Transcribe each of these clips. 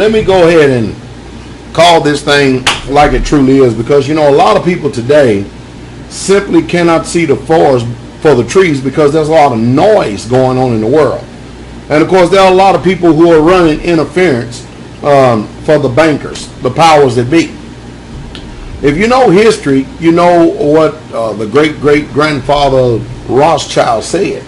let me go ahead and call this thing like it truly is, because a lot of people today simply cannot see the forest for the trees because there's a lot of noise going on in the world. And of course there are a lot of people who are running interference for the bankers, the powers that be. If you know history, you know what the great-great-grandfather Rothschild said.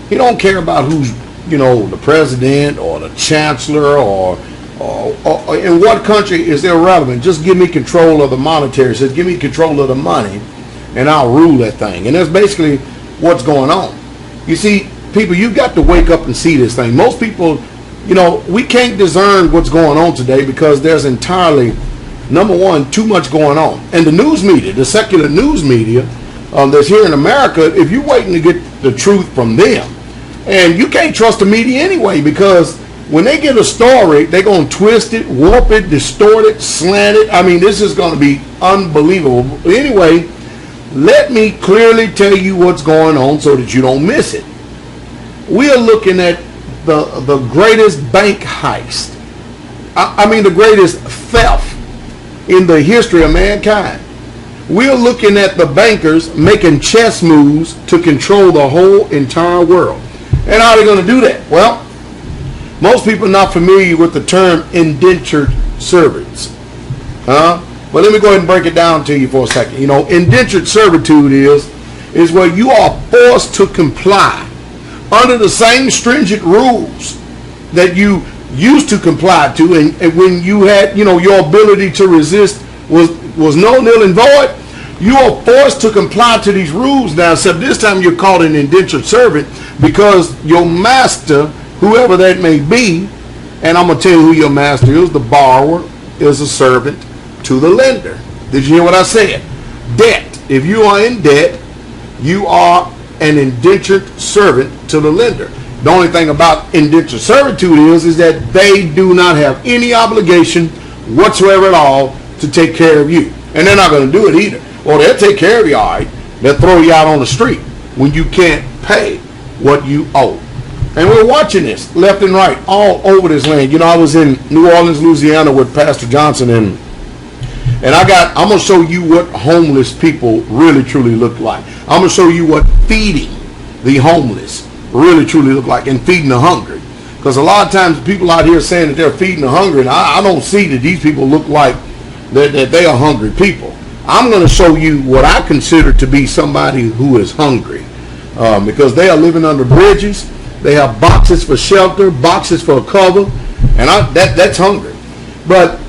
He don't care about who's, the president or the chancellor or in what country is irrelevant. Just give me control of the monetary. Says, give me control of the money and I'll rule that thing. And that's basically what's going on. You see, people, you've got to wake up and see this thing. Most people, we can't discern what's going on today because there's entirely, number one, too much going on. And the news media, the secular news media that's here in America, if you're waiting to get the truth from them, and you can't trust the media anyway, because when they get a story, they're going to twist it, warp it, distort it, slant it. I mean, this is going to be unbelievable. Anyway, let me clearly tell you what's going on so that you don't miss it. We are looking at the greatest bank heist. I mean, the greatest theft in the history of mankind. We're looking at the bankers making chess moves to control the whole entire world. And how are they going to do that? Well, most people are not familiar with the term indentured servants. But let me go ahead and break it down to you for a second. Indentured servitude is where you are forced to comply under the same stringent rules that you used to comply to, and when you had, your ability to resist was no nil and void, you are forced to comply to these rules now, except this time you're called an indentured servant because your master, whoever that may be, and I'm going to tell you who your master is, the borrower is a servant to the lender. Did you hear what I said? Debt. If you are in debt, you are an indentured servant to the lender. The only thing about indentured servitude is that they do not have any obligation whatsoever at all to take care of you. And they're not going to do it either. Or they'll take care of you, all right. They'll throw you out on the street when you can't pay what you owe. And we're watching this left and right all over this land. I was in New Orleans, Louisiana with Pastor Johnson, and I'm going to show you what homeless people really truly look like. I'm going to show you what feeding the homeless really truly look like, and feeding the hungry. Because a lot of times people out here saying that they're feeding the hungry, and I don't see that these people look like that they are hungry people. I'm going to show you what I consider to be somebody who is hungry, because they are living under bridges. They have boxes for shelter, boxes for a cover, and that's hungry. But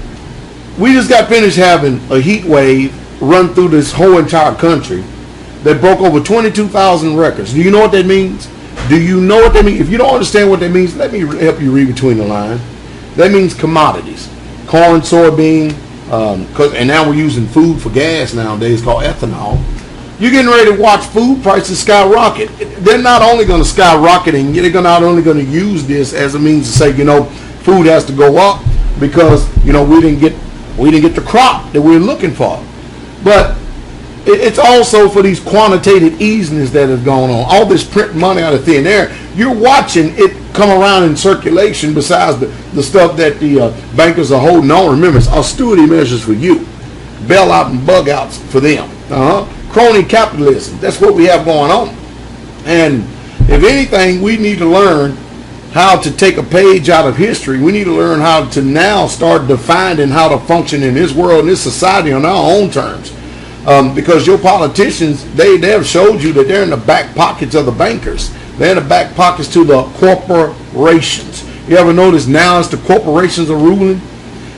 we just got finished having a heat wave run through this whole entire country that broke over 22,000 records. Do you know what that means? Do you know what that means? If you don't understand what that means, let me help you read between the lines. That means commodities. Corn, soybean, and now we're using food for gas nowadays called ethanol. You're getting ready to watch food prices skyrocket. They're not only going to skyrocket, and they're not only going to use this as a means to say, food has to go up because, we didn't get the crop that we're looking for. But it's also for these quantitative easiness that has gone on. All this print money out of thin air. You're watching it come around in circulation besides the stuff that the bankers are holding on. Remember, it's austerity measures for you. Bailout and bug outs for them. Crony capitalism. That's what we have going on. And if anything, we need to learn how to take a page out of history. We need to learn how to now start defining how to function in this world, in this society on our own terms. Because your politicians, they have showed you that they're in the back pockets of the bankers. They're in the back pockets to the corporations. You ever notice now it's the corporations are ruling?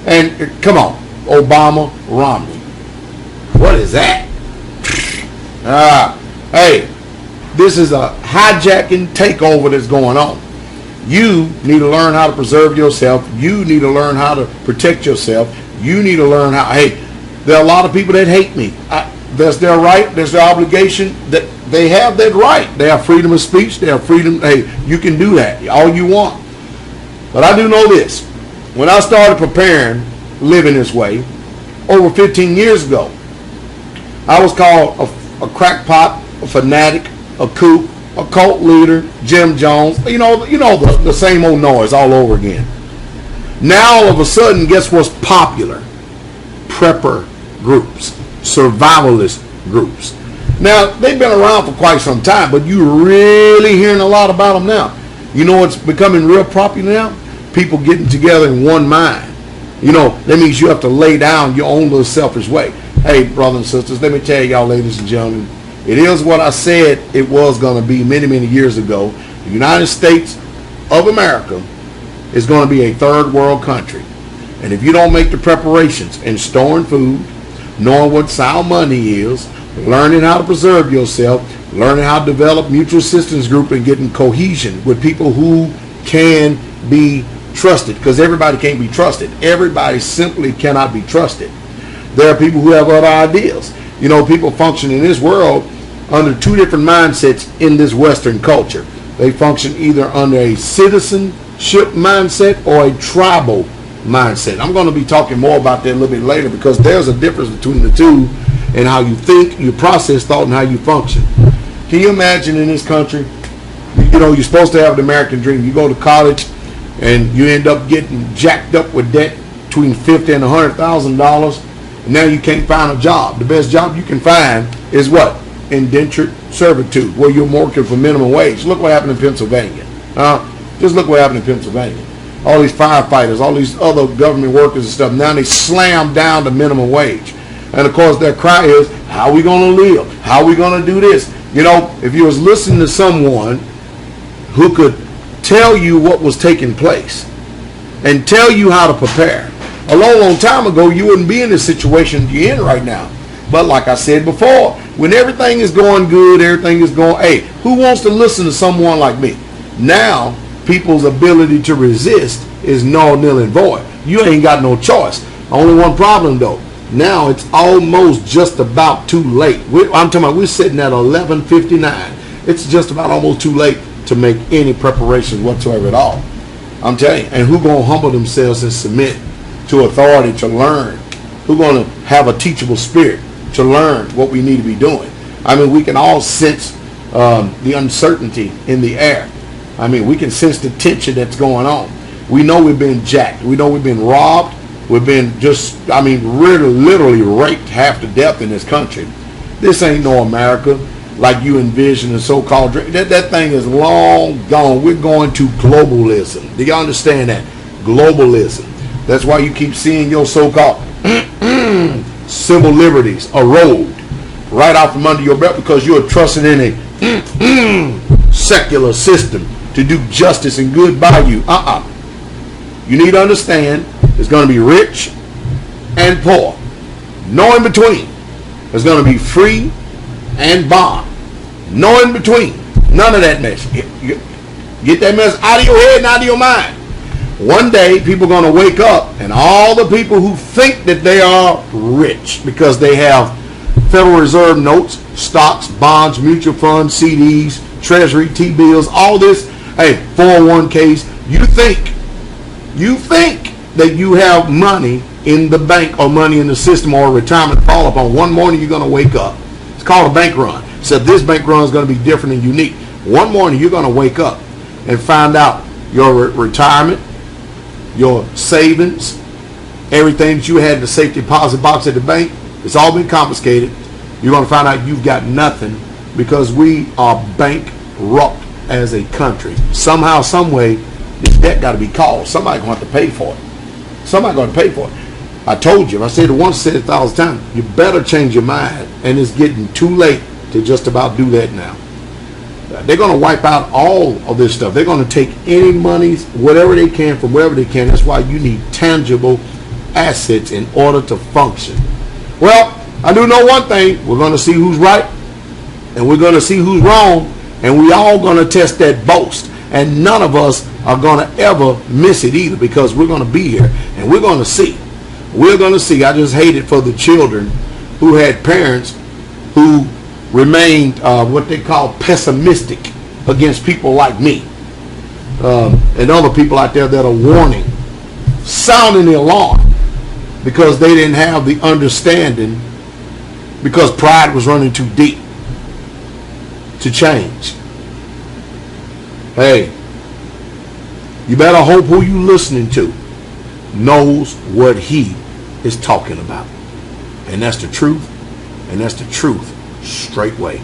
And come on, Obama, Romney. What is that? Hey, this is a hijacking takeover that's going on. You need to learn how to preserve yourself. You need to learn how to protect yourself. You need to learn how, there are a lot of people that hate me. That's their right. That's their obligation. That they have that right. They have freedom of speech. They have freedom. Hey, you can do that all you want. But I do know this. When I started preparing, living this way, over 15 years ago, I was called a crackpot, a fanatic, a kook, a cult leader, Jim Jones. The same old noise all over again. Now all of a sudden, guess what's popular? Prepper groups, survivalist groups. Now, they've been around for quite some time, but you're really hearing a lot about them now. You know what's becoming real popular now? People getting together in one mind. You know, that means you have to lay down your own little selfish way. Hey, brothers and sisters, let me tell y'all, ladies and gentlemen, it is what I said it was going to be many, many years ago. The United States of America is going to be a third world country. And if you don't make the preparations in storing food, knowing what sound money is, learning how to preserve yourself, learning how to develop mutual assistance group and getting cohesion with people who can be trusted, because everybody can't be trusted. Everybody simply cannot be trusted. There are people who have other ideas. You know, people function in this world under two different mindsets in this Western culture. They function either under a citizenship mindset or a tribal mindset. I'm going to be talking more about that a little bit later, because there's a difference between the two in how you think, you process thought, and how you function. Can you imagine in this country, you know, you're supposed to have the American dream. You go to college and you end up getting jacked up with debt between $50,000 and $100,000, and now you can't find a job. The best job you can find is what? Indentured servitude, where you're working for minimum wage. Look what happened in Pennsylvania. Just look what happened in Pennsylvania. All these firefighters, all these other government workers and stuff, now they slam down the minimum wage. And of course their cry is, how are we going to live? How are we going to do this? You know, if you was listening to someone who could tell you what was taking place and tell you how to prepare, a long, long time ago, you wouldn't be in this situation you're in right now. But like I said before, when everything is going good, everything is going, hey, who wants to listen to someone like me? Now, people's ability to resist is null, nil, and void. You ain't got no choice. Only one problem, though. Now it's almost just about too late. I'm talking about we're sitting at 11:59. It's just about almost too late to make any preparations whatsoever at all. I'm telling you. And who going to humble themselves and submit to authority to learn? Who going to have a teachable spirit to learn what we need to be doing? I mean, we can all sense the uncertainty in the air. I mean, we can sense the tension that's going on. We know we've been jacked. We know we've been robbed. We've been just, I mean, really, literally raped half to death in this country. This ain't no America like you envision the so-called dream. That thing is long gone. We're going to globalism. Do you understand that? Globalism. That's why you keep seeing your so-called civil liberties erode right out from under your belt, because you're trusting in a secular system to do justice and good by you. You need to understand there's going to be rich and poor. No in between. There's going to be free and bond. No in between. None of that mess. Get that mess out of your head and out of your mind. One day, people are going to wake up, and all the people who think that they are rich because they have Federal Reserve notes, stocks, bonds, mutual funds, CDs, Treasury, T-bills, all this, hey, 401ks, you think that you have money in the bank or money in the system or retirement fall upon. One morning you're going to wake up. It's called a bank run. So this bank run is going to be different and unique. One morning you're going to wake up and find out your retirement, your savings, everything that you had in the safety deposit box at the bank, it's all been confiscated. You're going to find out you've got nothing, because we are bankrupt as a country. Somehow, some way, this debt got to be called. Somebody's going to have to pay for it. Somebody's going to pay for it. I told you, I said it once, said it 1,000 times, you better change your mind. And it's getting too late to just about do that now. They're going to wipe out all of this stuff. They're going to take any monies, whatever they can, from wherever they can. That's why you need tangible assets in order to function. Well, I do know one thing. We're going to see who's right, and we're going to see who's wrong, and we all going to test that boast. And none of us are going to ever miss it either, because we're going to be here, and we're going to see. We're going to see. I just hate it for the children who had parents who remained what they call pessimistic against people like me and other people out there that are warning, sounding the alarm, because they didn't have the understanding, because pride was running too deep to change. Hey, you better hope who you listening to. knows what he is talking about. And that's the truth. And that's the truth straightway.